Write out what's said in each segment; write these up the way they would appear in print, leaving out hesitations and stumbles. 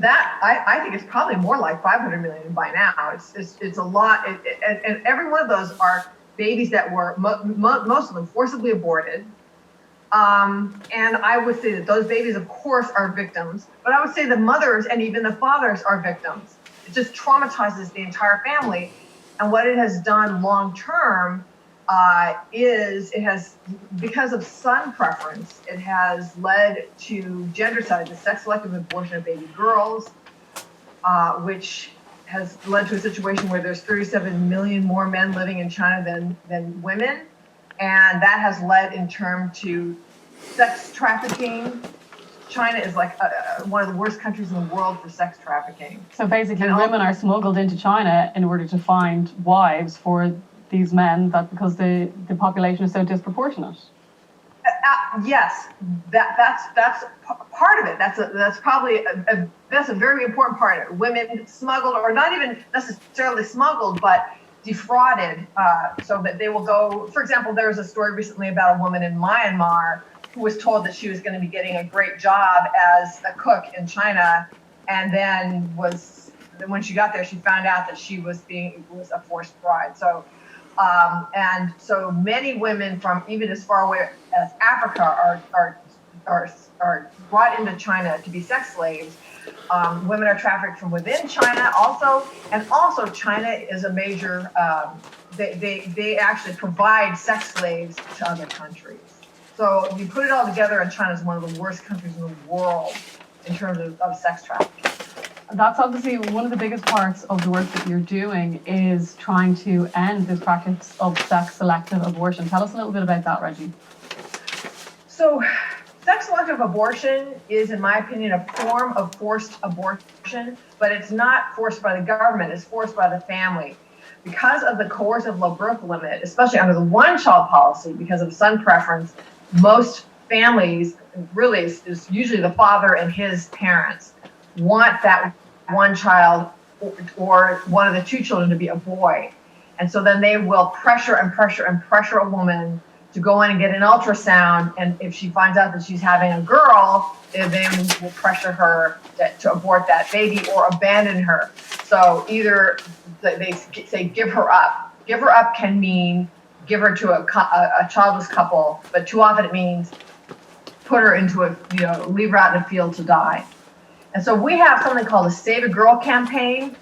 I think it's probably more like 500 million by now. It's a lot, and every one of those are babies that were most of them forcibly aborted. And I would say that those babies, of course, are victims, but I would say the mothers and even the fathers are victims. It just traumatizes the entire family. And what it has done long term is it has, because of son preference, it has led to gendercide, the sex selective abortion of baby girls, which has led to a situation where there's 37 million more men living in China than women. And that has led in turn to sex trafficking. China is like one of the worst countries in the world for sex trafficking. So basically, women are smuggled into China in order to find wives for these men, that because the population is so disproportionate. Yes, that's part of it. That's probably that's a very important part of it. Women smuggled, or not even necessarily smuggled, but defrauded, so that they will go. For example, there was a story recently about a woman in Myanmar who was told that she was going to be getting a great job as a cook in China, and then when she got there, she found out that she was a forced bride. So. And so many women from even as far away as Africa are brought into China to be sex slaves. Women are trafficked from within China also, and also China is a major. They actually provide sex slaves to other countries. So you put it all together, and China is one of the worst countries in the world in terms of sex trafficking. That's obviously one of the biggest parts of the work that you're doing, is trying to end this practice of sex-selective abortion. Tell us a little bit about that, Reggie. So sex-selective abortion is, in my opinion, a form of forced abortion, but it's not forced by the government, it's forced by the family. Because of the coercive low birth limit, especially under the one-child policy, because of son preference, most families, really is usually the father and his parents, want that one child or one of the two children to be a boy. And so then they will pressure a woman to go in and get an ultrasound. And if she finds out that she's having a girl, they then will pressure her to abort that baby or abandon her. So either they say, give her up. Give her up can mean give her to a childless couple, but too often it means put her into leave her out in a field to die. And so we have something called a Save a Girl campaign,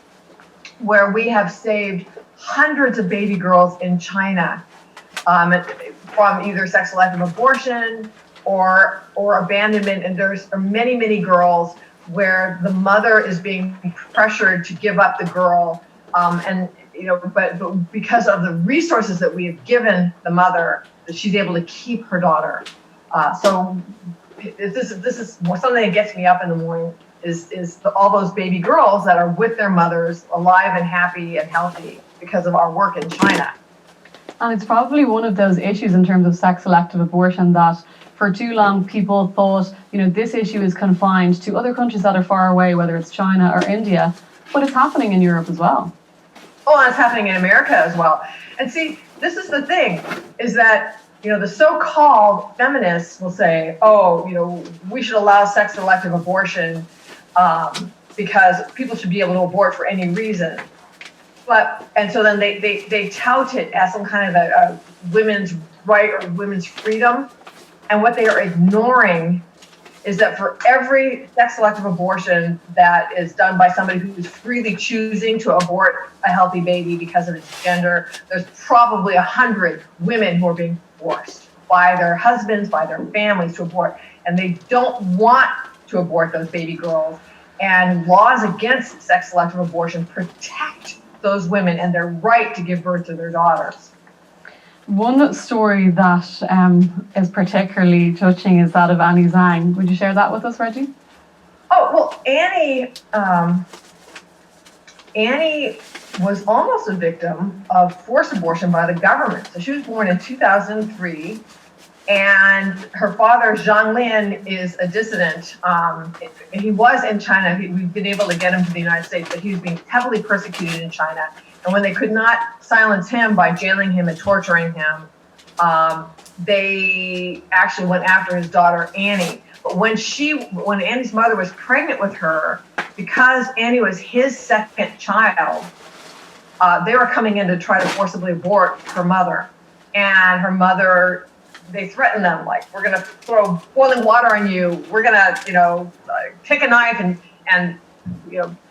where we have saved hundreds of baby girls in China from either sex selective abortion or abandonment. And there's many, many girls where the mother is being pressured to give up the girl, but because of the resources that we have given the mother, that she's able to keep her daughter. So this is something that gets me up in the morning. Is all those baby girls that are with their mothers, alive and happy and healthy because of our work in China. And it's probably one of those issues in terms of sex-selective abortion that for too long people thought, this issue is confined to other countries that are far away, whether it's China or India, but it's happening in Europe as well. Oh, and it's happening in America as well. And see, this is the thing, is that the so-called feminists will say, we should allow sex-selective abortion because people should be able to abort for any reason. And so then they tout it as some kind of a women's right or women's freedom. And what they are ignoring is that for every sex-selective abortion that is done by somebody who is freely choosing to abort a healthy baby because of its gender, there's probably 100 women who are being forced by their husbands, by their families to abort. And they don't want to abort those baby girls. And laws against sex-selective abortion protect those women and their right to give birth to their daughters. One story that is particularly touching is that of Annie Zhang. Would you share that with us, Reggie? Oh, well, Annie was almost a victim of forced abortion by the government. So she was born in 2003, and her father, Zhang Lin, is a dissident. He was in China. We've been able to get him to the United States, but he was being heavily persecuted in China. And when they could not silence him by jailing him and torturing him, they actually went after his daughter, Annie. But when Annie's mother was pregnant with her, because Annie was his second child, they were coming in to try to forcibly abort her mother. And her mother, they threatened them, like, we're going to throw boiling water on you. We're going to, take a knife and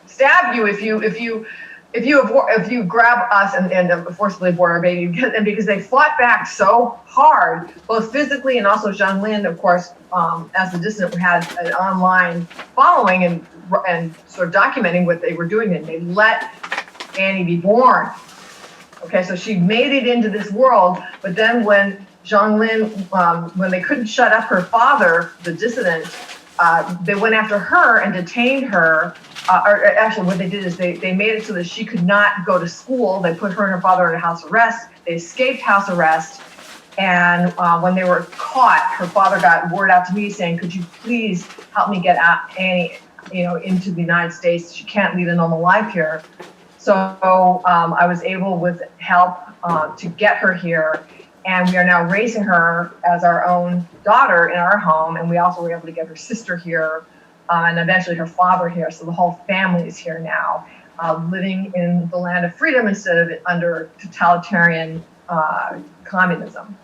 stab you if you grab us and forcibly abort our baby. And because they fought back so hard, both physically and also Zhang Lin, of course, as the dissident, had an online following and sort of documenting what they were doing. And they let Annie be born. Okay, so she made it into this world, but then when Zhang Lin, when they couldn't shut up her father, the dissident, they went after her and detained her. Or actually, what they did is they made it so that she could not go to school. They put her and her father in house arrest. They escaped house arrest. And when they were caught, her father got word out to me saying, could you please help me get Annie, into the United States? She can't lead a normal life here. So I was able, with help, to get her here. And we are now raising her as our own daughter in our home. And we also were able to get her sister here and eventually her father here. So the whole family is here now, living in the land of freedom instead of under totalitarian communism.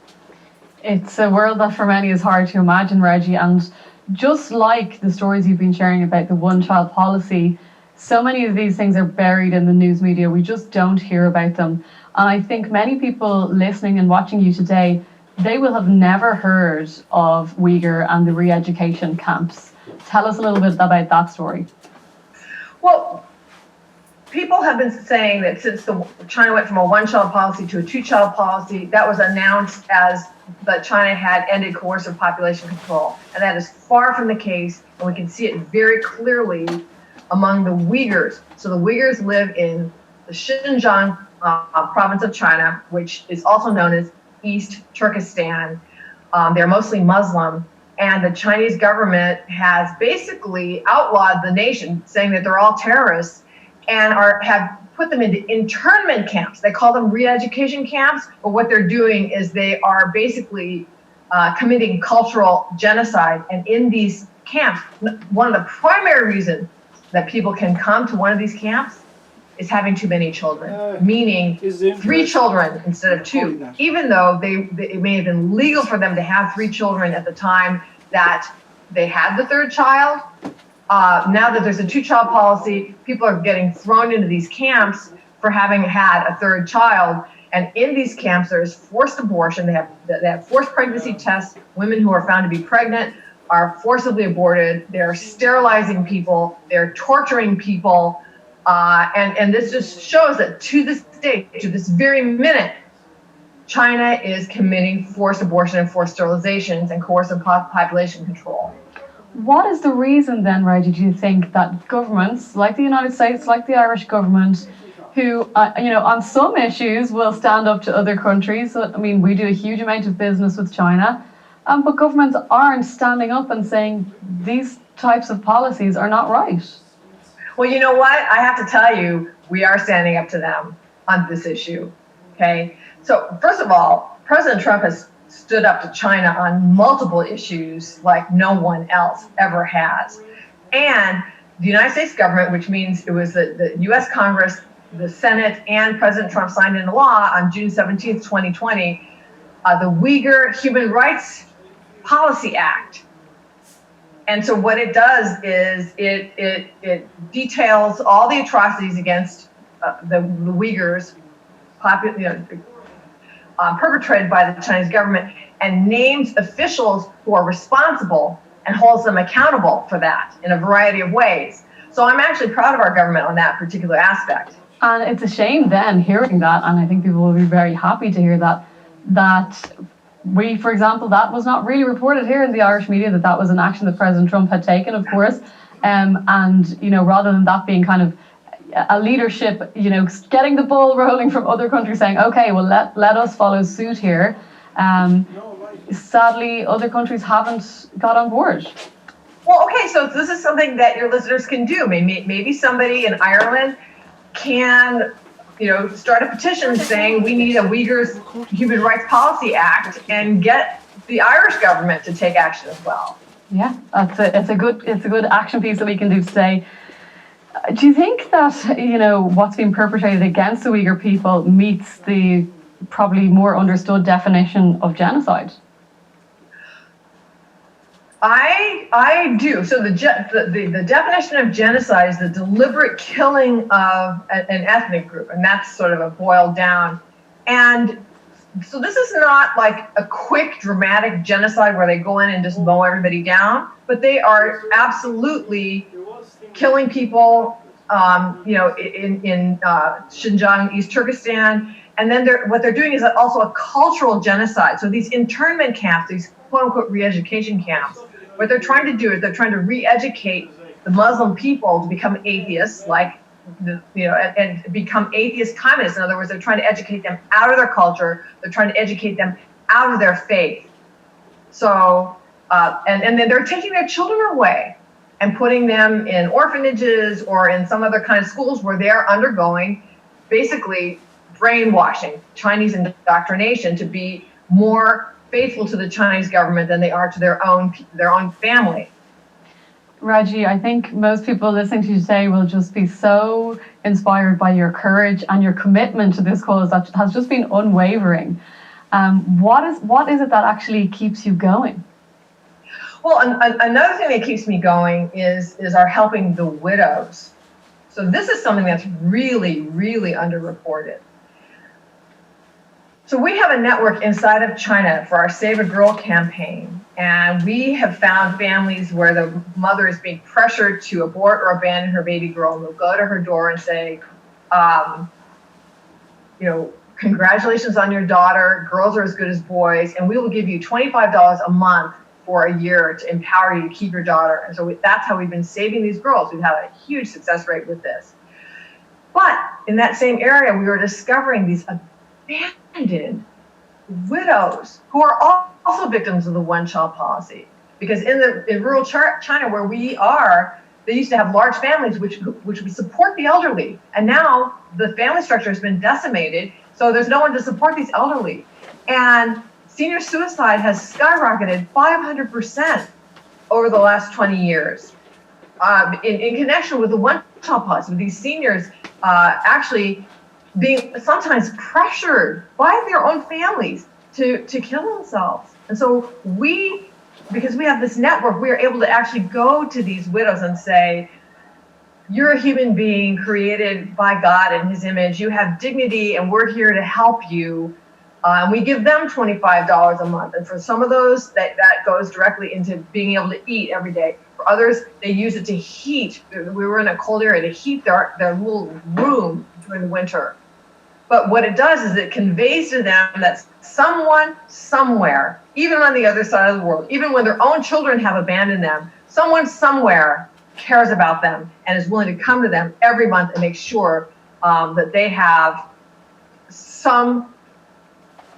It's a world that for many is hard to imagine, Reggie. And just like the stories you've been sharing about the one-child policy, so many of these things are buried in the news media. We just don't hear about them. And I think many people listening and watching you today, they will have never heard of Uyghur and the re-education camps. Tell us a little bit about that story. Well, people have been saying that since China went from a one-child policy to a two-child policy, that was announced as that China had ended coercive population control. And that is far from the case. And we can see it very clearly among the Uyghurs. So the Uyghurs live in the Xinjiang province of China, which is also known as East Turkestan. They're mostly Muslim. And the Chinese government has basically outlawed the nation, saying that they're all terrorists, and have put them into internment camps. They call them re-education camps, but what they're doing is they are basically committing cultural genocide. And in these camps, one of the primary reasons that people can come to one of these camps is having too many children, meaning 3 children instead of 2, even though it may have been legal for them to have 3 children at the time that they had the 3rd child. Now that there's a 2-child policy, people are getting thrown into these camps for having had a 3rd child. And in these camps, there's forced abortion. They have forced pregnancy tests. Women who are found to be pregnant are forcibly aborted. They're sterilizing people. They're torturing people. And this just shows that to this day, to this very minute, China is committing forced abortion and forced sterilizations and coercive population control. What is the reason then, Reggie, do you think that governments like the United States, like the Irish government, who, on some issues will stand up to other countries? So, I mean, we do a huge amount of business with China, but governments aren't standing up and saying these types of policies are not right. Well, you know what? I have to tell you, we are standing up to them on this issue, okay? So, first of all, President Trump has stood up to China on multiple issues like no one else ever has. And the United States government, which means it was the U.S. Congress, the Senate, and President Trump signed into law on June 17th, 2020, the Uyghur Human Rights Policy Act. And so what it does is it details all the atrocities against the Uyghurs perpetrated by the Chinese government and names officials who are responsible and holds them accountable for that in a variety of ways. So I'm actually proud of our government on that particular aspect. And it's a shame then hearing that, and I think people will be very happy to hear that we, for example, that was not really reported here in the Irish media, that was an action that President Trump had taken, of course. And, rather than that being kind of a leadership, getting the ball rolling from other countries saying, okay, well, let us follow suit here. Sadly, other countries haven't got on board. Well, okay, so this is something that your listeners can do. Maybe somebody in Ireland can, start a petition saying we need a Uyghurs Human Rights Policy Act and get the Irish government to take action as well. Yeah, it's a good action piece that we can do today. Do you think that, what's being perpetrated against the Uyghur people meets the probably more understood definition of genocide? I do. So the definition of genocide is the deliberate killing of an ethnic group, and that's sort of a boiled down. And so this is not like a quick dramatic genocide where they go in and just mow everybody down, but they are absolutely killing people, in Xinjiang, East Turkestan. And then what they're doing is also a cultural genocide. So these internment camps, these quote unquote re-education camps, what they're trying to do is they're trying to re-educate the Muslim people to become atheists, and become atheist communists. In other words, they're trying to educate them out of their culture. They're trying to educate them out of their faith. So, and then they're taking their children away and putting them in orphanages or in some other kind of schools where they're undergoing basically brainwashing, Chinese indoctrination to be more faithful to the Chinese government than they are to their own family. Reggie, I think most people listening to you today will just be so inspired by your courage and your commitment to this cause that has just been unwavering. What is it that actually keeps you going? Well, another thing that keeps me going is our helping the widows. So this is something that's really, really underreported. So we have a network inside of China for our Save a Girl campaign, and we have found families where the mother is being pressured to abort or abandon her baby girl, and they'll go to her door and say, congratulations on your daughter, girls are as good as boys, and we will give you $25 a month for a year to empower you to keep your daughter. And so that's how we've been saving these girls. We've had a huge success rate with this. But in that same area, we were discovering these abandoned widows who are also victims of the one-child policy. Because in rural China where we are, they used to have large families which would support the elderly. And now the family structure has been decimated, so there's no one to support these elderly. And senior suicide has skyrocketed 500% over the last 20 years in connection with the one-child policy, with these seniors actually being sometimes pressured by their own families to kill themselves. And so because we have this network, we are able to actually go to these widows and say, you're a human being created by God in his image. You have dignity, and we're here to help you. And we give them $25 a month. And for some of those, that goes directly into being able to eat every day. For others, they use it to heat. We were in a cold area to heat their little room during the winter. But what it does is it conveys to them that someone somewhere, even on the other side of the world, even when their own children have abandoned them, someone somewhere cares about them and is willing to come to them every month and make sure that they have some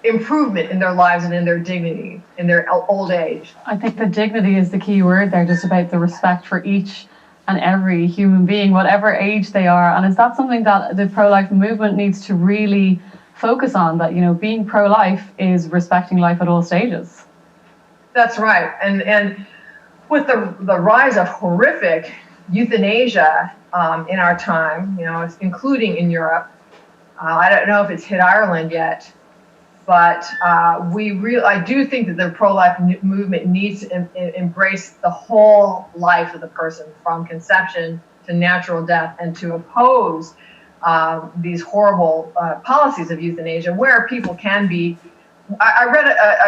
improvement in their lives and in their dignity in their old age. I think the dignity is the key word there, just about the respect for each and every human being, whatever age they are. And is that something that the pro-life movement needs to really focus on, that, being pro-life is respecting life at all stages? That's right. And with the rise of horrific euthanasia in our time, including in Europe, I don't know if it's hit Ireland yet, but I do think that the pro-life movement needs to embrace the whole life of the person, from conception to natural death, and to oppose these horrible policies of euthanasia where people can be. I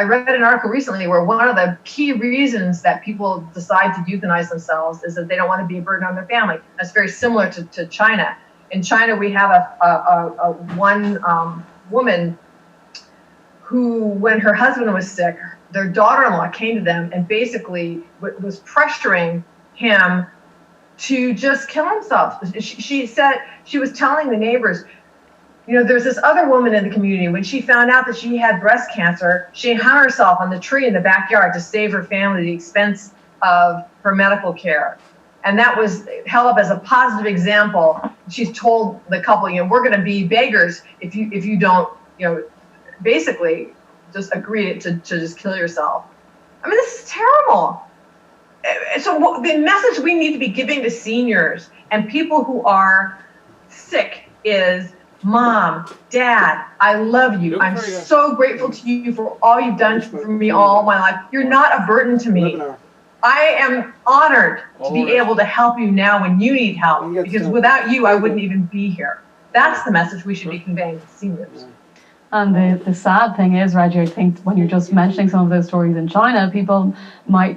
read an article recently where one of the key reasons that people decide to euthanize themselves is that they don't want to be a burden on their family. That's very similar to China. In China, we have one woman who, when her husband was sick, their daughter-in-law came to them and basically was pressuring him to just kill himself. She said, she was telling the neighbors, there's this other woman in the community, when she found out that she had breast cancer, she hung herself on the tree in the backyard to save her family the expense of her medical care. And that was held up as a positive example. She's told the couple, we're going to be beggars if you don't, basically just agree to just kill yourself. I mean, this is terrible. So the message we need to be giving to seniors and people who are sick is, Mom, Dad, I love you. I'm so grateful to you for all you've done for me all my life. You're not a burden to me. I am honored to be able to help you now when you need help, because without you, I wouldn't even be here. That's the message we should be conveying to seniors. And the sad thing is, Reggie, I think when you're just mentioning some of those stories in China, people might,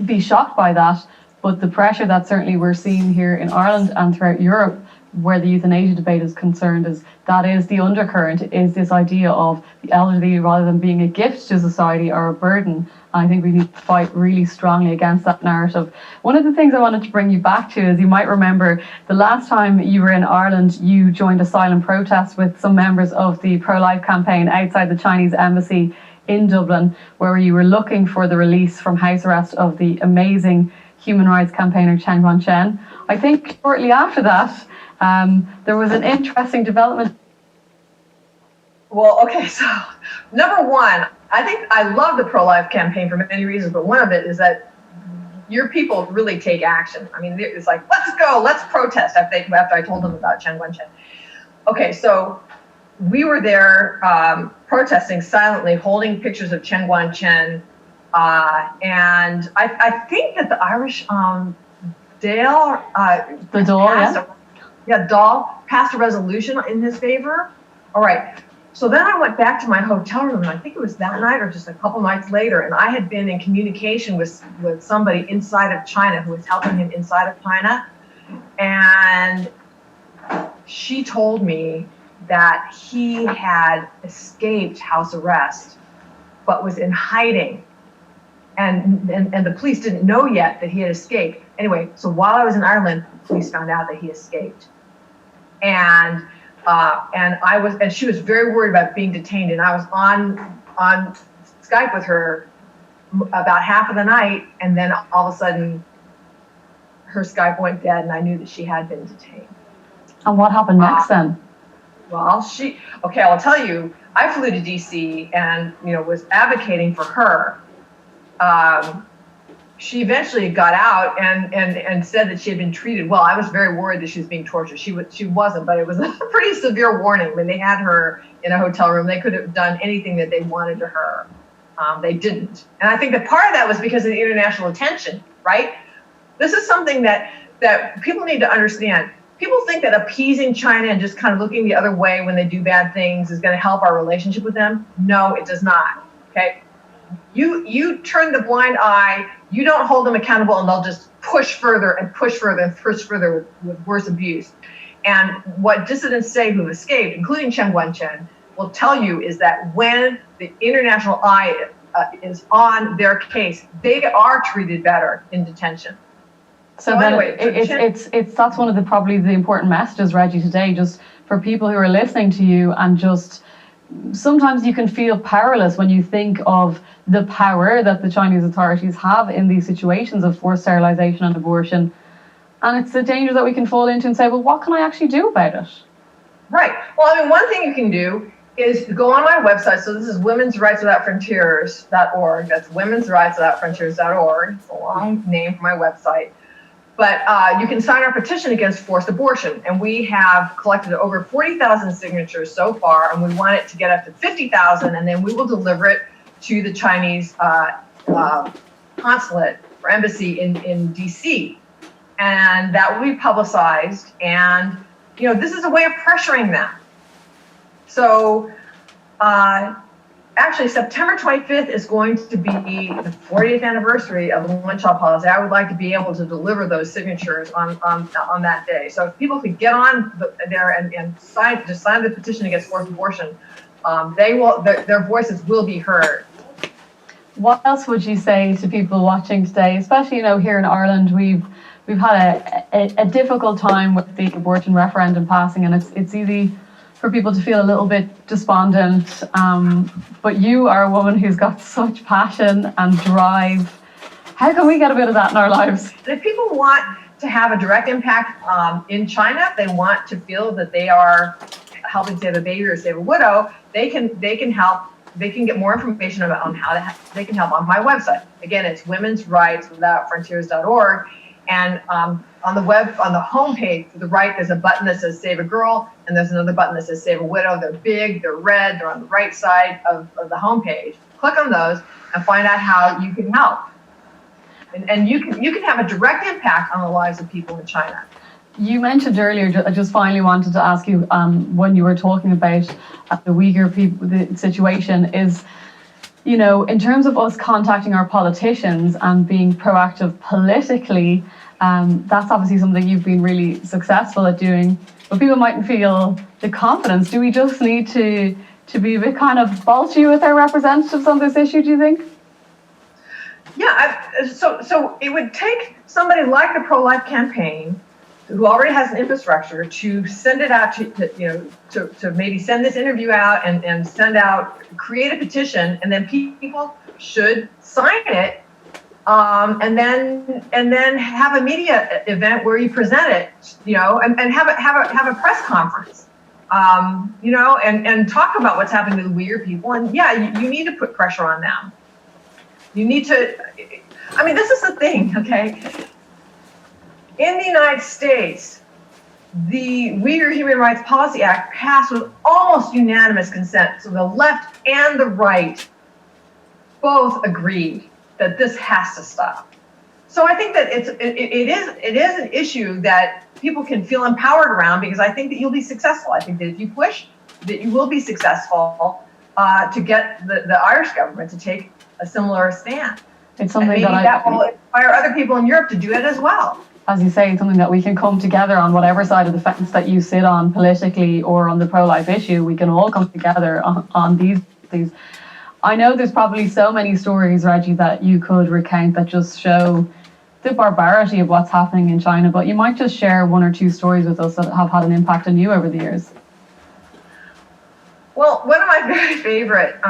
be shocked by that. But the pressure that certainly we're seeing here in Ireland and throughout Europe, where the euthanasia debate is concerned, is the undercurrent, is this idea of the elderly, rather than being a gift to society, are a burden. And I think we need to fight really strongly against that narrative. One of the things I wanted to bring you back to is, you might remember the last time you were in Ireland, you joined a silent protest with some members of the pro-life campaign outside the Chinese embassy in Dublin, where you were looking for the release from house arrest of the amazing human rights campaigner Chen Guangchen. I think shortly after that, there was an interesting development. Well, okay, so number one, I think I love the pro-life campaign for many reasons, but one of it is that your people really take action. I mean, it's like, let's go, let's protest after I told them about Chen Guangchen. Okay, so we were there protesting silently, holding pictures of Chen Guangchen, and I think that the Irish Dáil passed a resolution in his favor. All right. So then I went back to my hotel room, and I think it was that night or just a couple nights later, and I had been in communication with somebody inside of China who was helping him inside of China. And she told me that he had escaped house arrest, but was in hiding. And the police didn't know yet that he had escaped. Anyway, so while I was in Ireland, the police found out that he escaped. And she was very worried about being detained. And I was on Skype with her about half of the night, and then all of a sudden her Skype went dead, and I knew that she had been detained. And what happened next then? Well, I'll tell you, I flew to DC and, was advocating for her. She eventually got out and said that she had been treated well. I was very worried that she was being tortured. She wasn't, but it was a pretty severe warning. When they had her in a hotel room, they could have done anything that they wanted to her. They didn't. And I think that part of that was because of the international attention, right? This is something that people need to understand. People think that appeasing China and just kind of looking the other way when they do bad things is going to help our relationship with them. No, it does not. Okay? You turn the blind eye, you don't hold them accountable, and they'll just push further and push further and push further with worse abuse. And what dissidents say who've escaped, including Chen Guangchen, will tell you is that when the international eye is on their case, they are treated better in detention. So anyway, that's one of the important messages, Reggie, today, just for people who are listening to you, and just sometimes you can feel powerless when you think of the power that the Chinese authorities have in these situations of forced sterilization and abortion. And it's the danger that we can fall into and say, well, what can I actually do about it? Right. Well, one thing you can do is go on my website. So this is womensrightswithoutfrontiers.org. That's womensrightswithoutfrontiers.org. It's a long name for my website. But you can sign our petition against forced abortion. And we have collected over 40,000 signatures so far, and we want it to get up to 50,000, and then we will deliver it to the Chinese consulate or embassy in DC. And that will be publicized. And, this is a way of pressuring them. So actually, September 25th is going to be the 40th anniversary of the one-child policy. I would like to be able to deliver those signatures on that day. So if people could get on there and sign the petition against forced abortion, their voices will be heard. What else would you say to people watching today, especially here in Ireland? We've had a difficult time with the abortion referendum passing, and it's easy for people to feel a little bit despondent, but you are a woman who's got such passion and drive. How can we get a bit of that in our lives? If people want to have a direct impact in China, if they want to feel that they are helping save a baby or save a widow, they can help they can get more information about on how they can help on my website. Again, it's womensrightswithoutfrontiers.org. And on the homepage to the right, there's a button that says Save a Girl, and there's another button that says Save a Widow. They're big, they're red, they're on the right side of the homepage. Click on those and find out how you can help. And you can have a direct impact on the lives of people in China. You mentioned earlier, I just finally wanted to ask you, when you were talking about the Uyghur people, the situation is, in terms of us contacting our politicians and being proactive politically, that's obviously something you've been really successful at doing, but people mightn't feel the confidence. Do we just need to be a bit kind of bulgy with our representatives on this issue, do you think? Yeah, so it would take somebody like the Pro-Life Campaign, who already has an infrastructure, to send it out to maybe send this interview out and create a petition, and then people should sign it, and then have a media event where you present it, and have a press conference, and talk about what's happening to the Uyghur people, and you need to put pressure on them. You need to. I mean, this is the thing, okay? In the United States, the Uyghur Human Rights Policy Act passed with almost unanimous consent. So the left and the right both agreed that this has to stop. So I think that it is an issue that people can feel empowered around, because I think that you'll be successful. I think that if you push, that you will be successful to get the Irish government to take a similar stand. It's something that will inspire other people in Europe to do it as well. As you say, it's something that we can come together on, whatever side of the fence that you sit on politically or on the pro-life issue. We can all come together on these. I know there's probably so many stories, Reggie, that you could recount that just show the barbarity of what's happening in China, but you might just share one or two stories with us that have had an impact on you over the years. Well, one of my very favorite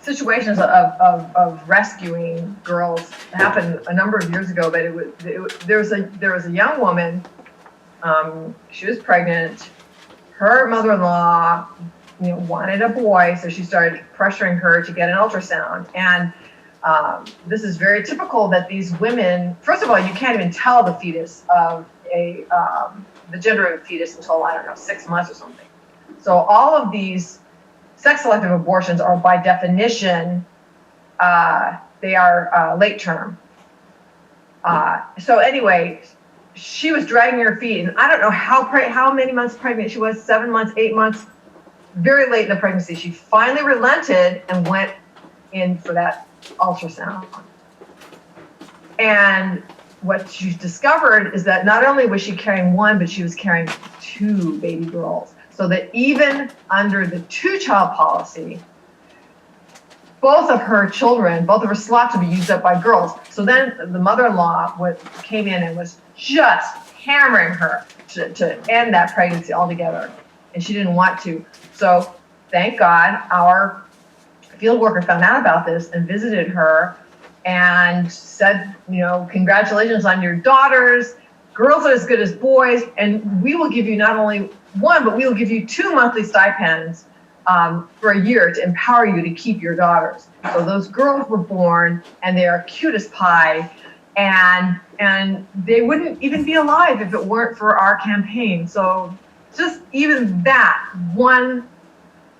situations of rescuing girls happened a number of years ago, but there was a young woman. She was pregnant. Her mother-in-law, wanted a boy, so she started pressuring her to get an ultrasound. And this is very typical that these women. First of all, you can't even tell the fetus of the gender of a fetus until 6 months or something. So all of these sex-selective abortions are, by definition, they are late term. So anyway, she was dragging her feet, and I don't know how many months pregnant she was, 7 months, 8 months, very late in the pregnancy. She finally relented and went in for that ultrasound. And what she discovered is that not only was she carrying one, but she was carrying 2 baby girls. So that even under the 2-child policy, both of her slots would be used up by girls. So then the mother-in-law came in and was just hammering her to end that pregnancy altogether. And she didn't want to. So thank God our field worker found out about this and visited her and said, congratulations on your daughters. Girls are as good as boys, and we will give you not only one, but we will give you 2 monthly stipends for a year to empower you to keep your daughters. So those girls were born, and they are cute as pie, and they wouldn't even be alive if it weren't for our campaign. So just even that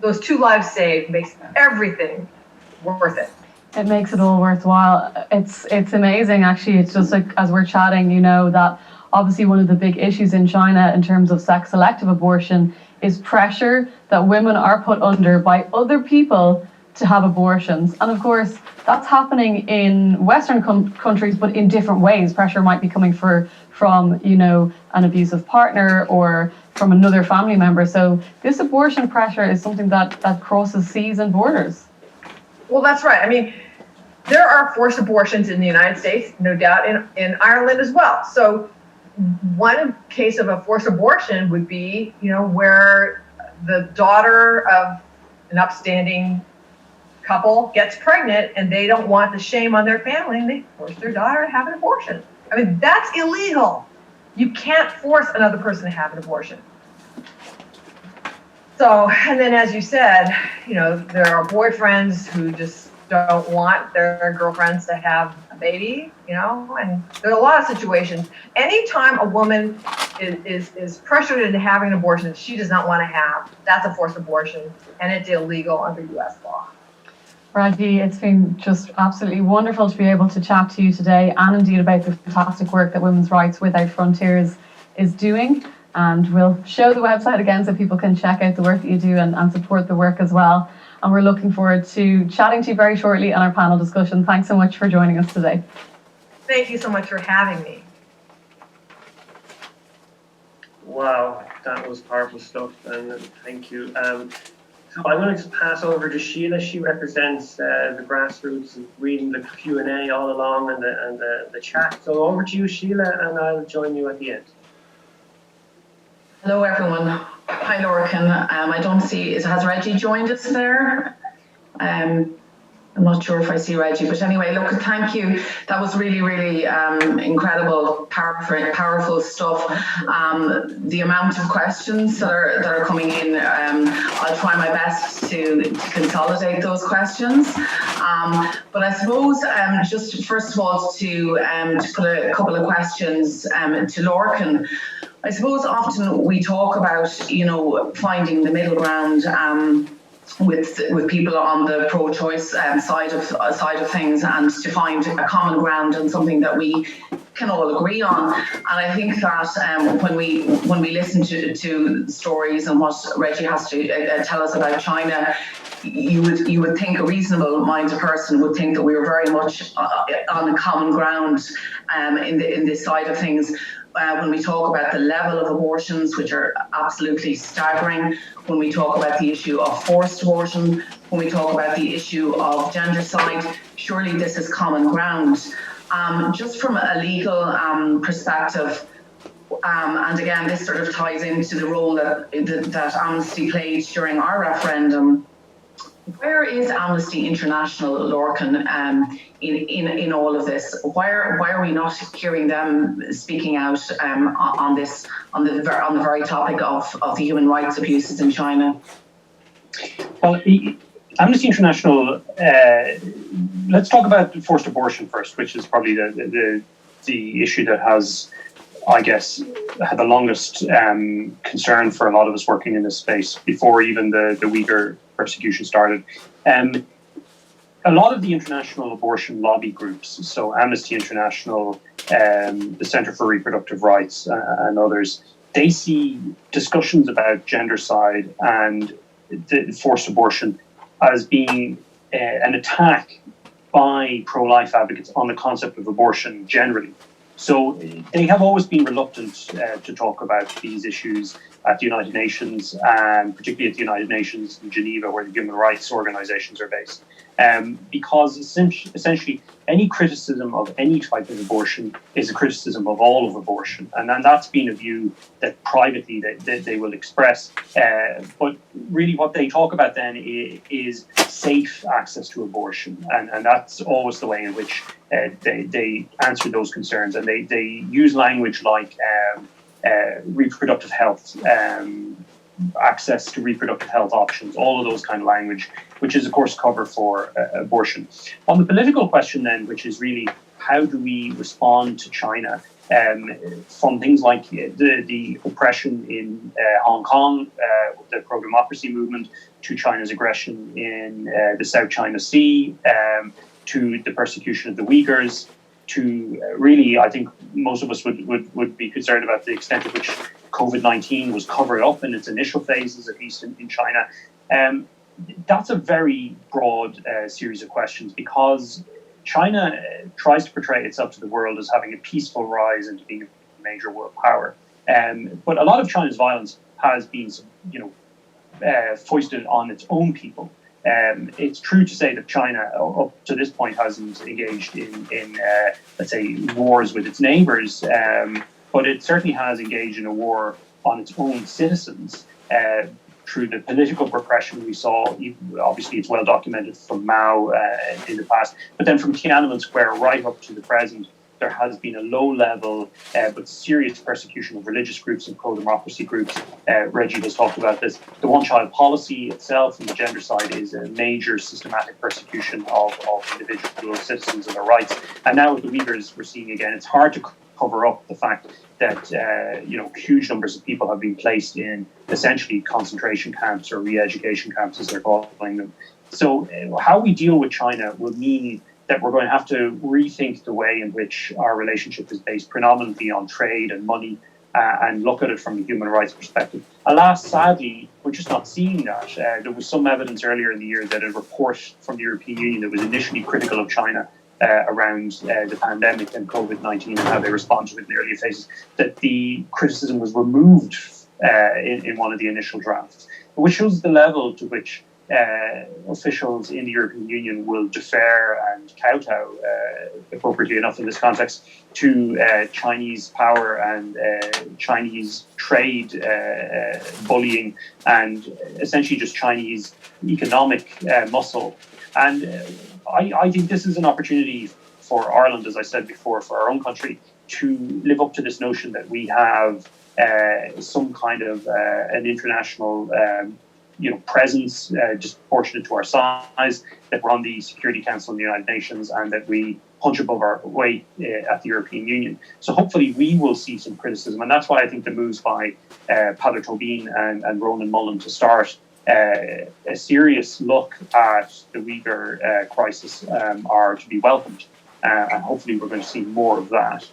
those 2 lives saved makes everything worth it. It makes it all worthwhile. It's amazing, actually. It's just like, as we're chatting, that obviously one of the big issues in China in terms of sex-selective abortion is pressure that women are put under by other people to have abortions. And of course, that's happening in Western countries, but in different ways. Pressure might be coming from an abusive partner or from another family member. So this abortion pressure is something that crosses seas and borders. Well, that's right. I mean, there are forced abortions in the United States, no doubt, in Ireland as well. So one case of a forced abortion would be, where the daughter of an upstanding couple gets pregnant and they don't want the shame on their family and they force their daughter to have an abortion. I mean, that's illegal. You can't force another person to have an abortion. So, and then as you said, there are boyfriends who just don't want their girlfriends to have a baby, and there's a lot of situations. Anytime a woman is pressured into having an abortion that she does not want to have, that's a forced abortion, and it's illegal under U.S. law. Reggie, it's been just absolutely wonderful to be able to chat to you today, and indeed about the fantastic work that Women's Rights Without Frontiers is doing. And we'll show the website again so people can check out the work that you do and support the work as well. And we're looking forward to chatting to you very shortly on our panel discussion. Thanks so much for joining us today. Thank you so much for having me. Wow, that was powerful stuff, and thank you. So I'm going to pass over to Sheila. She represents the grassroots, and reading the Q&A all along and the chat. So over to you, Sheila, and I'll join you at the end. Hello, everyone. Hi, Lorcan. I don't see, has Reggie joined us there? I'm not sure if I see Reggie, but anyway, look, thank you. That was really, really incredible, powerful stuff. The amount of questions that are coming in, I'll try my best to consolidate those questions. But I suppose just first of all to put a couple of questions to Lorcan. I suppose often we talk about, finding the middle ground with people on the pro-choice side of things, and to find a common ground and something that we can all agree on. And I think that when we listen to stories and what Reggie has to tell us about China, you would think a reasonable-minded person would think that we were very much on a common ground in this side of things. When we talk about the level of abortions, which are absolutely staggering, when we talk about the issue of forced abortion, when we talk about the issue of gendercide, surely this is common ground. Just from a legal perspective, and again, this sort of ties into the role that Amnesty played during our referendum. Where is Amnesty International, Lorcan, in all of this? Why are we not hearing them speaking out on the very topic of the human rights abuses in China? Well, Amnesty International. Let's talk about forced abortion first, which is probably the issue that has, I guess, had the longest concern for a lot of us working in this space before even the Uyghur persecution started. A lot of the international abortion lobby groups, so Amnesty International, the Centre for Reproductive Rights, and others, they see discussions about gendercide and the forced abortion as being an attack by pro-life advocates on the concept of abortion generally. So they have always been reluctant to talk about these issues at the United Nations, and particularly at the United Nations in Geneva, where the human rights organizations are based. Because essentially any criticism of any type of abortion is a criticism of all of abortion. And then that's been a view that privately they will express. But really what they talk about then is safe access to abortion. And that's always the way in which they answer those concerns. And they use language like reproductive health, access to reproductive health options, all of those kind of language, which is, of course, cover for abortion. On the political question then, which is really how do we respond to China from things like the oppression in Hong Kong, the pro-democracy movement, to China's aggression in the South China Sea, to the persecution of the Uyghurs, to really, I think most of us would be concerned about the extent to which COVID-19 was covered up in its initial phases, at least in China. That's a very broad series of questions, because China tries to portray itself to the world as having a peaceful rise into being a major world power. But a lot of China's violence has been, foisted on its own people. It's true to say that China, up to this point, hasn't engaged in let's say, wars with its neighbours, but it certainly has engaged in a war on its own citizens through the political repression we saw. Obviously, it's well documented from Mao in the past, but then from Tiananmen Square right up to the present, there has been a low-level but serious persecution of religious groups and pro-democracy groups. Reggie has talked about this. The one-child policy itself on the gender side is a major systematic persecution of individual citizens and their rights. And now with the Uyghurs, we're seeing again, it's hard to cover up the fact that huge numbers of people have been placed in essentially concentration camps or re-education camps, as they're calling them. So how we deal with China will mean that we're going to have to rethink the way in which our relationship is based predominantly on trade and money, and look at it from a human rights perspective. Alas, sadly, we're just not seeing that. There was some evidence earlier in the year that a report from the European Union that was initially critical of China around the pandemic and COVID-19 and how they respond to it in the earlier phases, that the criticism was removed in one of the initial drafts, which shows the level to which officials in the European Union will defer and kowtow, appropriately enough in this context, to Chinese power and Chinese trade bullying and essentially just Chinese economic muscle. And I think this is an opportunity for Ireland, as I said before, for our own country, to live up to this notion that we have some kind of an international presence disproportionate to our size, that we're on the Security Council of the United Nations, and that we punch above our weight at the European Union. So hopefully we will see some criticism, and that's why I think the moves by Peadar Tóibín and Ronan Mullen to start a serious look at the Uyghur crisis are to be welcomed, and hopefully we're going to see more of that.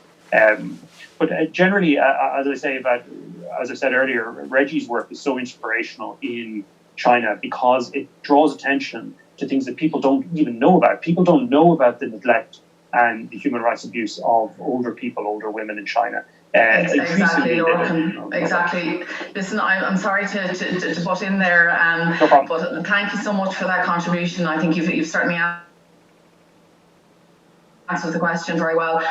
But generally, as I said earlier, Reggie's work is so inspirational in China because it draws attention to things that people don't even know about. People don't know about the neglect and the human rights abuse of older people, older women in China. Exactly, Lorcan. Exactly. Listen, I'm sorry to butt in there, No problem. but thank you so much for that contribution. I think you've certainly answered the question very well.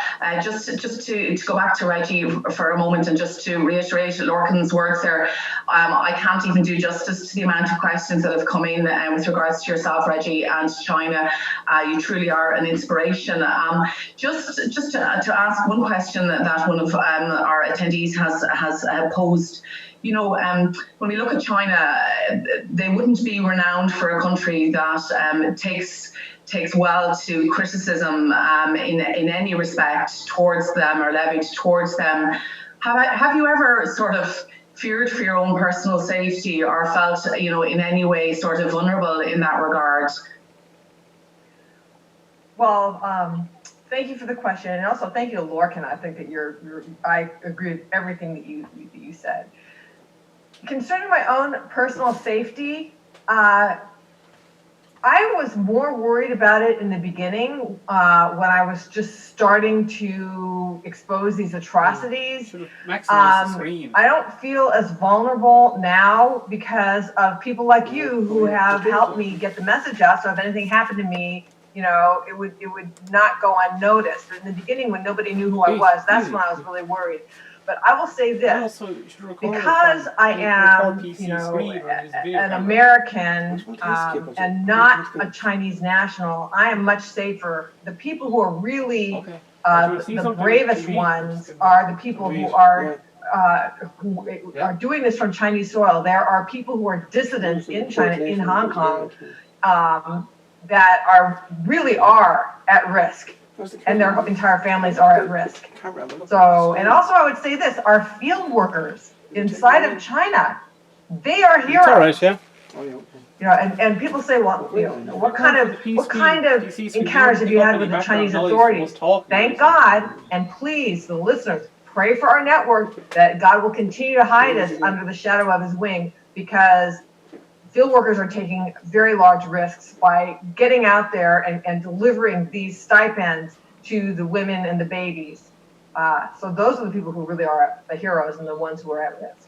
Just to go back to Reggie for a moment and just to reiterate Lorcan's words there, I can't even do justice to the amount of questions that have come in with regards to yourself, Reggie, and China. You truly are an inspiration. Just to ask one question that one of our attendees has posed. When we look at China, they wouldn't be renowned for a country that takes well to criticism in any respect towards them or levied towards them. Have you ever sort of feared for your own personal safety or felt, in any way sort of vulnerable in that regard? Well, thank you for the question, and also thank you to Lorcan. I think that I agree with everything that you said. Concerning my own personal safety, I was more worried about it in the beginning when I was just starting to expose these atrocities. I don't feel as vulnerable now because of people like you who have helped me get the message out. So if anything happened to me, it would not go unnoticed. But in the beginning, when nobody knew who I was, that's when I was really worried. But I will say this, because I am, an American and not a Chinese national, I am much safer. The people who are really the bravest ones are the people who are doing this from Chinese soil. There are people who are dissidents in China, in Hong Kong, that really are at risk. And their entire families are at risk. So, and also I would say this, our field workers inside of China, they are heroes. It's all right, yeah. And people say, well, what kind of encounters have you had with the Chinese authorities? Thank God, and please, the listeners, pray for our network that God will continue to hide us under the shadow of his wing, because field workers are taking very large risks by getting out there and delivering these stipends to the women and the babies. So those are the people who really are the heroes and the ones who are at risk.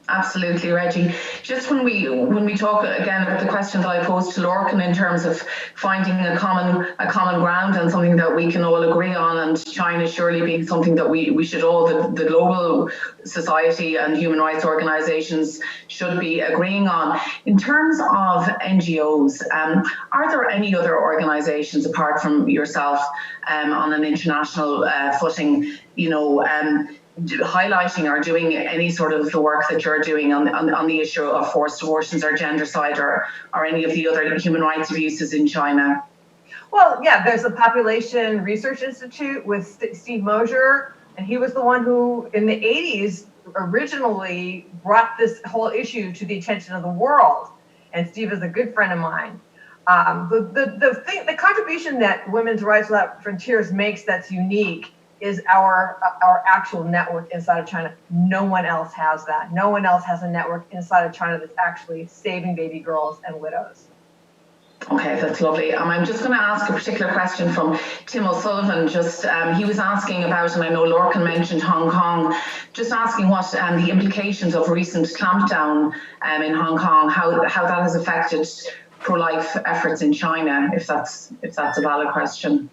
Absolutely, Reggie. Just when we talk again about the question that I posed to Lorcan in terms of finding a common ground and something that we can all agree on, and China surely being something that we should all, the global society and human rights organisations should be agreeing on. In terms of NGOs, are there any other organisations apart from yourself on an international footing, highlighting or doing any sort of the work that you're doing on the issue of forced abortions or gendercide or any of the other human rights abuses in China? Well, yeah, there's the Population Research Institute with Steve Mosier, and he was the one who, in the 80s, originally brought this whole issue to the attention of the world. And Steve is a good friend of mine. The contribution that Women's Rights Without Frontiers makes that's unique is our actual network inside of China. No one else has that. No one else has a network inside of China that's actually saving baby girls and widows. Okay, that's lovely. I'm just going to ask a particular question from Tim O'Sullivan. He was asking about, and I know Lorcan mentioned Hong Kong, just asking what the implications of recent clampdown in Hong Kong, how that has affected pro-life efforts in China, if that's a valid question.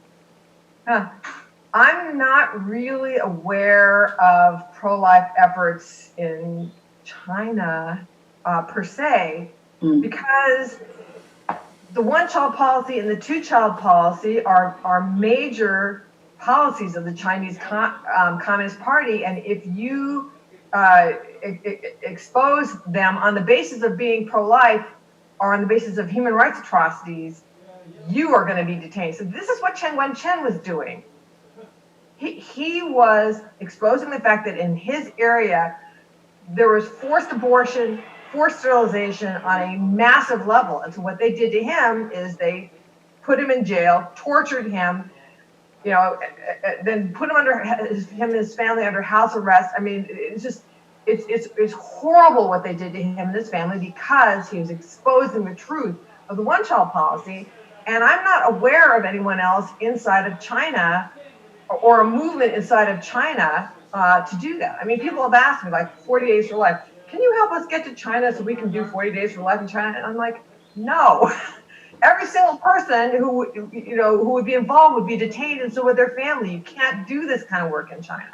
I'm not really aware of pro-life efforts in China per se, because the one-child policy and the two-child policy are major policies of the Chinese Communist Party, and if you expose them on the basis of being pro-life or on the basis of human rights atrocities, you are going to be detained. So this is what Chen Wenchen was doing. He was exposing the fact that in his area, there was forced abortion, forced sterilization on a massive level. And so what they did to him is they put him in jail, tortured him, then put him him and his family under house arrest. I mean, it's horrible what they did to him and his family because he was exposing the truth of the one-child policy. And I'm not aware of anyone else inside of China or a movement inside of China to do that. I mean, people have asked me, like, 40 Days for Life, can you help us get to China so we can do 40 Days for Life in China? And I'm like, no. Every single person who would be involved would be detained, and so would their family. You can't do this kind of work in China.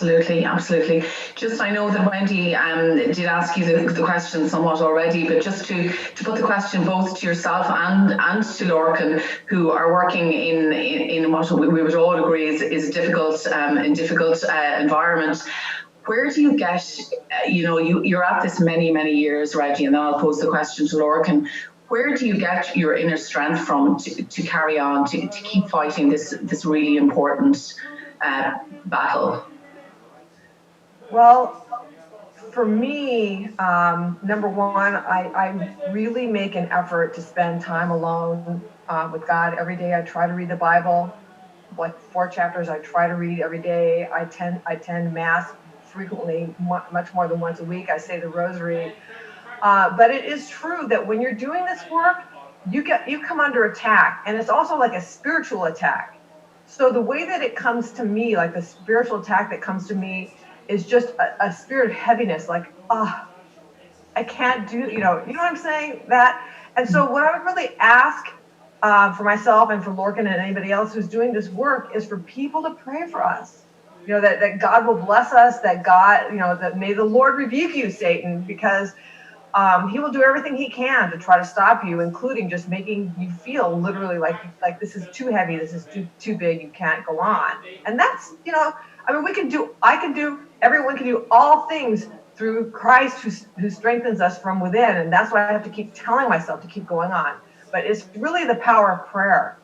Absolutely. Just, I know that Wendy did ask you the question somewhat already, but just to put the question both to yourself and to Lorcan, who are working in what we would all agree is a difficult environment. Where do you get, you're at this many years, Reggie, and then I'll pose the question to Lorcan. Where do you get your inner strength from to carry on, to keep fighting this really important battle? Well, for me, number one, I really make an effort to spend time alone with God every day. I try to read the Bible, like 4 chapters I try to read every day. I attend Mass frequently, much more than once a week. I say the Rosary. But it is true that when you're doing this work, you come under attack, and it's also like a spiritual attack. So the way that it comes to me, like the spiritual attack that comes to me, is just a spirit of heaviness, like, I can't do, you know what I'm saying? That, and so what I would really ask for myself and for Lorcan and anybody else who's doing this work is for people to pray for us. That God will bless us, that God, that may the Lord rebuke you, Satan, because he will do everything he can to try to stop you, including just making you feel literally like this is too heavy, this is too big, you can't go on. And that's, everyone can do all things through Christ who strengthens us from within. And that's why I have to keep telling myself to keep going on. But it's really the power of prayer.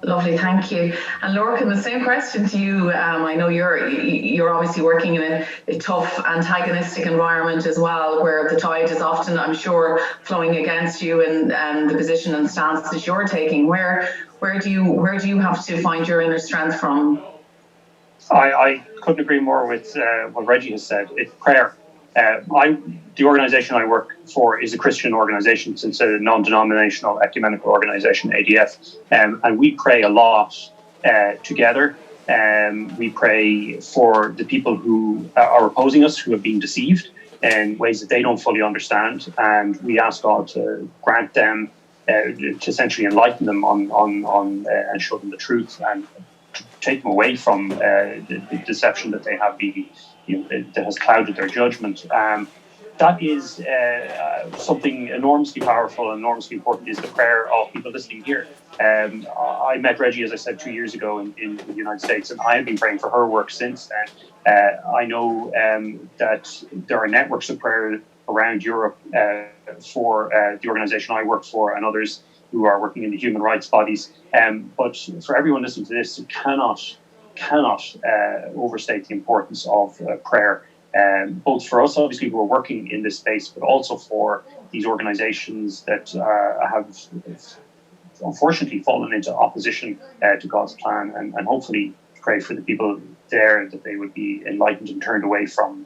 Lovely, thank you. And Lorcan, the same question to you. I know you're obviously working in a tough, antagonistic environment as well, where the tide is often, I'm sure, flowing against you and the position and stance that you're taking. Where do you have to find your inner strength from? I couldn't agree more with what Reggie has said. It's prayer. The organisation I work for is a Christian organisation. It's a non-denominational ecumenical organisation, ADF, and we pray a lot together. We pray for the people who are opposing us, who have been deceived. in ways that they don't fully understand, and we ask God to grant them, to essentially enlighten them on and show them the truth, and to take them away from the deception that they have that has clouded their judgment. That is something enormously powerful and enormously important, is the prayer of people listening here. I met Reggie, as I said, 2 years ago in the United States, and I have been praying for her work since then. I know that there are networks of prayer around Europe for the organization I work for and others who are working in the human rights bodies. But for everyone listening to this, it cannot overstate the importance of prayer. Both for us, obviously, who are working in this space, but also for these organizations that have unfortunately fallen into opposition to God's plan, and hopefully pray for the people there that they would be enlightened and turned away from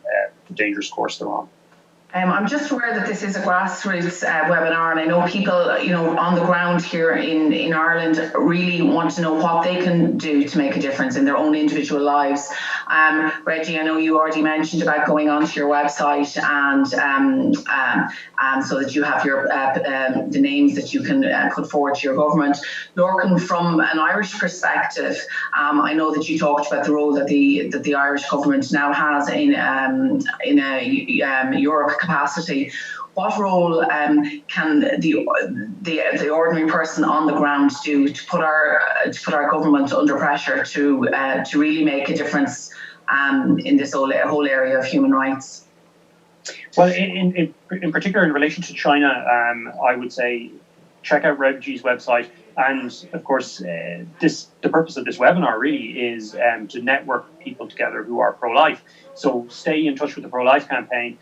the dangerous course they're on. I'm just aware that this is a grassroots webinar, and I know people, on the ground here in Ireland really want to know what they can do to make a difference in their own individual lives. Reggie, I know you already mentioned about going onto your website and so that you have your the names that you can put forward to your government. Lorcan, from an Irish perspective, I know that you talked about the role that the Irish government now has in a Europe capacity. What role can the ordinary person on the ground do to put our government under pressure to really make a difference in this whole area of human rights? Well, in particular, in relation to China, I would say check out Reggie's website. And of course, the purpose of this webinar really is to network people together who are pro-life. So stay in touch with the pro-life campaign.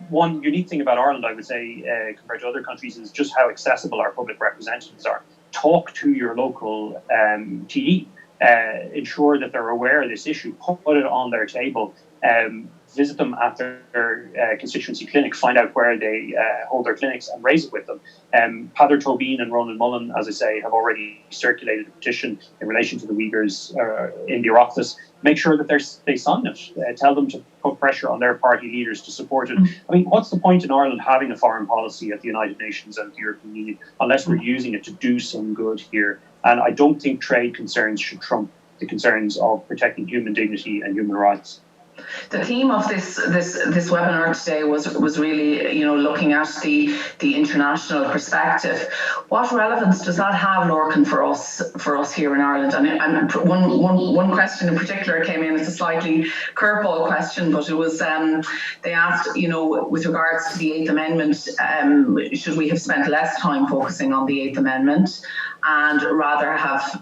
One unique thing about Ireland, I would say, compared to other countries, is just how accessible our public representatives are. Talk to your local TD. Ensure that they're aware of this issue. Put it on their table. Visit them at their constituency clinic, find out where they hold their clinics and raise it with them. Peadar Tóibín and Ronan Mullen, as I say, have already circulated a petition in relation to the Uyghurs in the Oireachtas. Make sure that they sign it. Tell them to put pressure on their party leaders to support it. I mean, what's the point in Ireland having a foreign policy at the United Nations and the European Union unless we're using it to do some good here? And I don't think trade concerns should trump the concerns of protecting human dignity and human rights. The theme of this webinar today was really, looking at the international perspective. What relevance does that have, Lorcan, for us here in Ireland? And one question in particular came in as a slightly curveball question, but it was they asked, with regards to the Eighth Amendment, should we have spent less time focusing on the Eighth Amendment and rather have,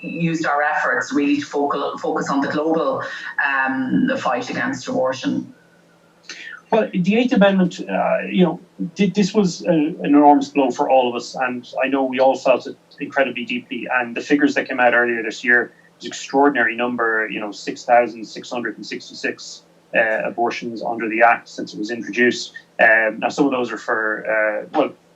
used our efforts really to focus on the global fight against abortion? Well, the Eighth Amendment, this was an enormous blow for all of us, and I know we all felt it incredibly deeply. And the figures that came out earlier this year was an extraordinary number, 6,666 abortions under the Act since it was introduced. Now, some of those are for,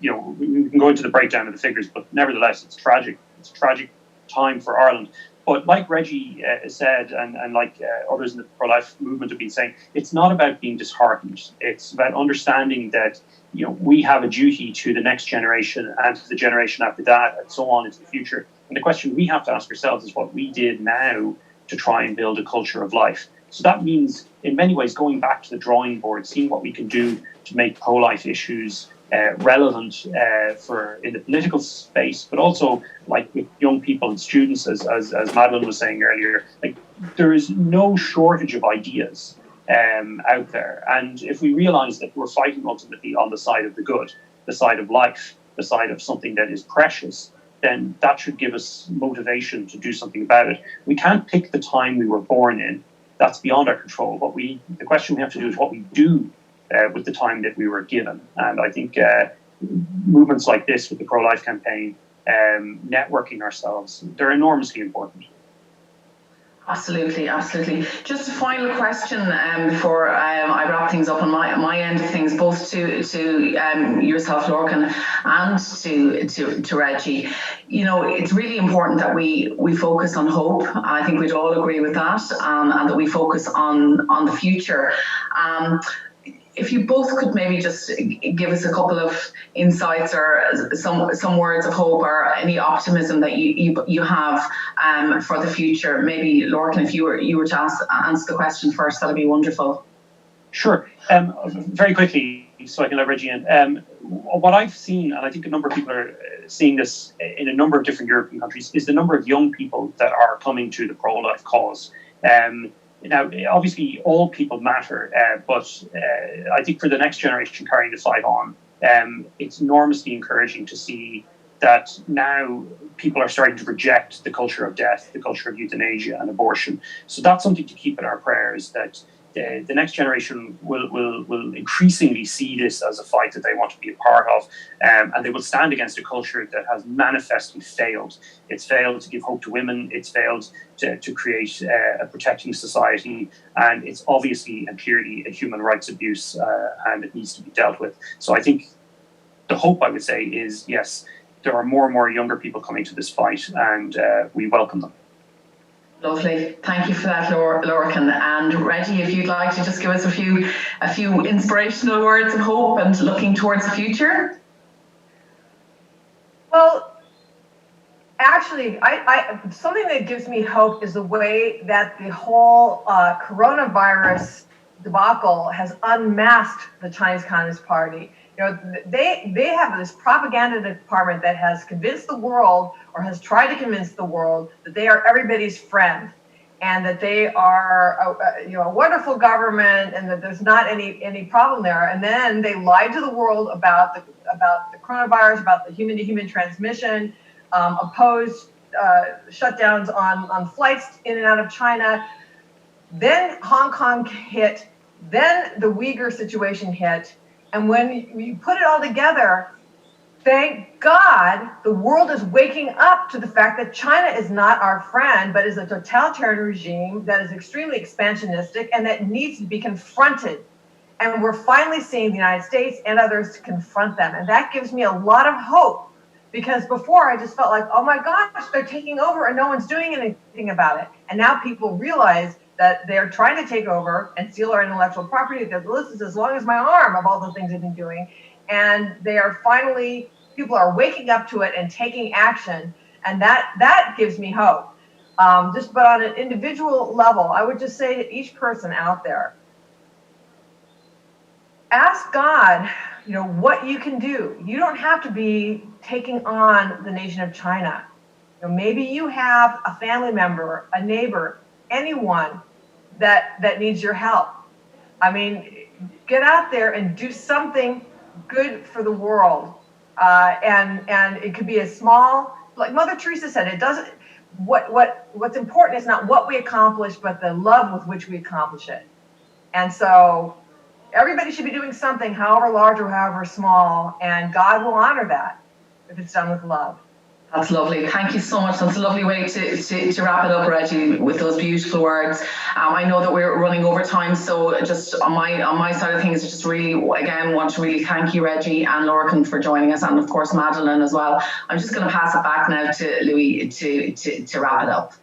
we can go into the breakdown of the figures, but nevertheless, it's tragic. It's a tragic time for Ireland. But like Reggie said, and like others in the pro-life movement have been saying, it's not about being disheartened. It's about understanding that we have a duty to the next generation and to the generation after that, and so on into the future. And the question we have to ask ourselves is what we did now to try and build a culture of life. So that means, in many ways, going back to the drawing board, seeing what we can do to make pro-life issues relevant in the political space, but also like with young people and students, as Madeline was saying earlier, like there is no shortage of ideas out there. And if we realize that we're fighting ultimately on the side of the good, the side of life, the side of something that is precious, then that should give us motivation to do something about it. We can't pick the time we were born in. That's beyond our control. The question we have to do is what we do with the time that we were given. And I think movements like this with the pro-life campaign, networking ourselves, they're enormously important. Absolutely. Just a final question before I wrap things up on my end of things, both to yourself, Lorcan, and to Reggie. It's really important that we focus on hope. I think we'd all agree with that, and that we focus on the future. if you both could maybe just give us a couple of insights or some words of hope or any optimism that you have for the future. Maybe Lorcan, if you were to answer the question first, that'd be wonderful. Sure. Very quickly, so I can let Reggie in. What I've seen, and I think a number of people are seeing this in a number of different European countries, is the number of young people that are coming to the pro-life cause. Now, obviously, all people matter, but I think for the next generation carrying the fight on, it's enormously encouraging to see that now people are starting to reject the culture of death, the culture of euthanasia and abortion. So that's something to keep in our prayers, that the next generation will increasingly see this as a fight that they want to be a part of, and they will stand against a culture that has manifestly failed. It's failed to give hope to women, it's failed to create a protecting society, and it's obviously and clearly a human rights abuse, and it needs to be dealt with. So I think the hope, I would say, is yes, there are more and more younger people coming to this fight, and we welcome them. Lovely. Thank you for that, Lorcan. And Reggie, if you'd like to just give us a few inspirational words of hope and looking towards the future. Well, actually, I something that gives me hope is the way that the whole coronavirus debacle has unmasked the Chinese Communist Party. You know, they have this propaganda department that has convinced the world, or has tried to convince the world, that they are everybody's friend, and that they are a wonderful government, and that there's not any problem there. And then they lied to the world about the coronavirus, about the human-to-human transmission, opposed shutdowns on flights in and out of China. Then Hong Kong hit. Then the Uyghur situation hit. And when you put it all together, thank God the world is waking up to the fact that China is not our friend, but is a totalitarian regime that is extremely expansionistic and that needs to be confronted. And we're finally seeing the United States and others to confront them. And that gives me a lot of hope, because before I just felt like, oh my gosh, they're taking over and no one's doing anything about it. And now people realize that they're trying to take over and steal our intellectual property. The list is as long as my arm of all the things they've been doing. And they are finally, people are waking up to it and taking action. And that gives me hope. But on an individual level, I would just say to each person out there, ask God, what you can do. You don't have to be taking on the nation of China. Maybe you have a family member, a neighbor, anyone that needs your help. I mean, get out there and do something good for the world. And it could be a small, like Mother Teresa said, it doesn't, what's important is not what we accomplish, but the love with which we accomplish it. And so everybody should be doing something, however large or however small, and God will honor that if it's done with love. That's lovely. Thank you so much. That's a lovely way to wrap it up, Reggie, with those beautiful words. I know that we're running over time, so just on my side of things, I just really, again, want to really thank you, Reggie and Lorcan, for joining us, and of course, Madeleine as well. I'm just going to pass it back now to Louis to wrap it up.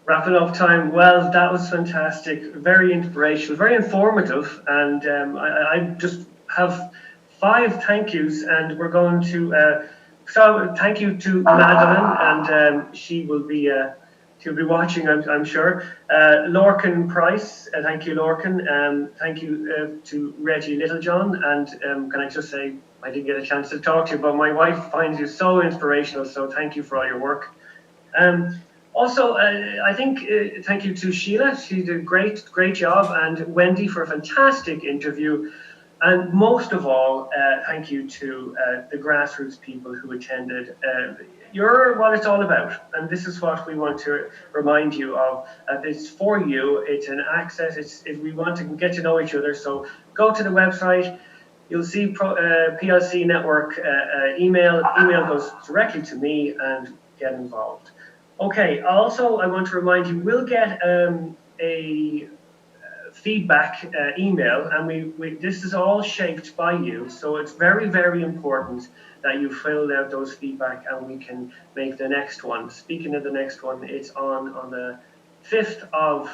Wrapping up time. Well, that was fantastic. Very inspirational, very informative. And I just have 5 thank yous, and we're going to... So thank you to Madeleine, and she will be she'll be watching, I'm sure. Lorcan Price, thank you, Lorcan. Thank you to Reggie Middlejohn, and can I just say I didn't get a chance to talk to you, but my wife finds you so inspirational. So thank you for all your work. Also, I think thank you to Sheila. She did a great job, and Wendy for a fantastic interview. And most of all, thank you to the grassroots people who attended. You're what it's all about, and this is what we want to remind you of. It's for you. It's an access. We want to get to know each other. So go to the website. You'll see PLC Network email. Email goes directly to me, and get involved. Okay. Also, I want to remind you, we'll get a feedback email, and this is all shaped by you, so it's very, very important that you fill out those feedback, and we can make the next one. Speaking of the next one, it's on the 5th of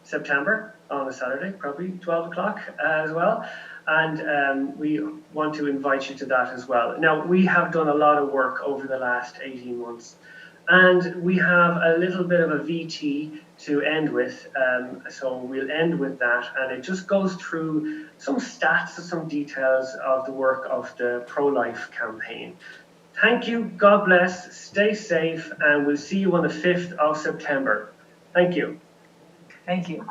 September on a Saturday, probably 12 o'clock as well. And we want to invite you to that as well. Now, we have done a lot of work over the last 18 months, and we have a little bit of a VT to end with. So we'll end with that, and it just goes through some stats and some details of the work of the pro-life campaign. Thank you, God bless, stay safe, and we'll see you on the 5th of September. Thank you. Thank you.